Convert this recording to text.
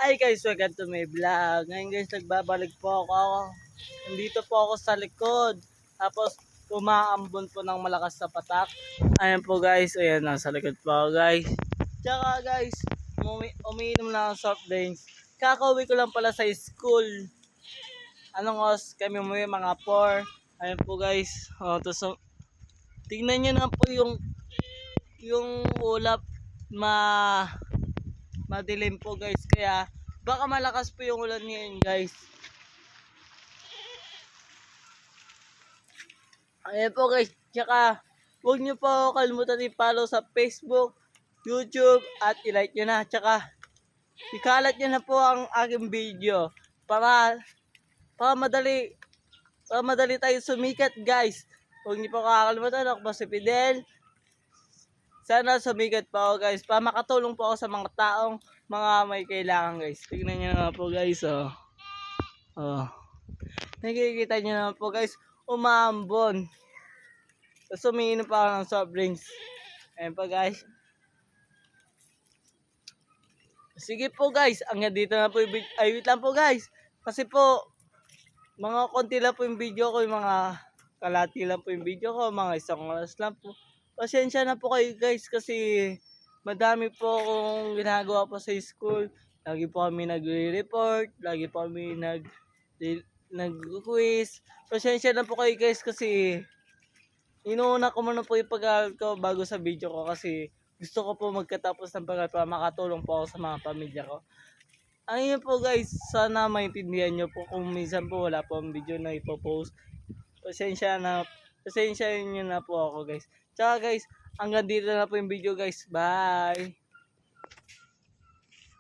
Hi guys, welcome to my vlog. Ngayon guys, nagbabalik po ako. Nandito po ako sa likod. Tapos, umaambon po ng malakas sa patak. Ayan po guys, ayan nasa likod po ako guys. Tsaka guys, umiinom na ng soft drinks. Kakauwi ko lang pala sa school. Anong oras kami umuwi? Mga 4. Ayan po guys. Tapos, tingnan nyo na po yung ulap madilim po guys, kaya baka malakas po yung ulan ngayon guys. Ayan po guys, tsaka huwag nyo po kalimutan i-follow sa Facebook, YouTube at i-like nyo na, tsaka ikalat nyo na po ang aking video para madali tayo sumikat guys. Huwag nyo po kakalimutan, ako po si Fidel. Sana sumikat po ako guys, para makatulong po ako sa mga taong mga may kailangan guys. Tignan nyo naman po guys, nakikita nyo naman po guys, umaambon. Tapos umiinom pa ako ng soft drinks. Ayan po guys. Sige po guys, hanggang dito na po yung video. Ay, wait lang po guys. Kasi po, mga konti lang po yung video ko, yung mga kalati lang po yung video ko, mga 1 oras lang po. Pasensya na po kayo guys kasi madami po akong ginagawa po sa school. Lagi po kami nagre-report, lagi po kami nag-quiz. Pasensya na po kayo guys kasi inuuna ko muna po yung pag-aaral ko bago sa video ko kasi gusto ko po magkatapos ng pag-aaral para makatulong po ako sa mga pamilya ko. Ayun po guys, sana maintindihan nyo po kung minsan po wala po ang video na ipopost. Pasensya nyo na po ako guys. Tsaka guys, hanggang dito na po yung video guys. Bye!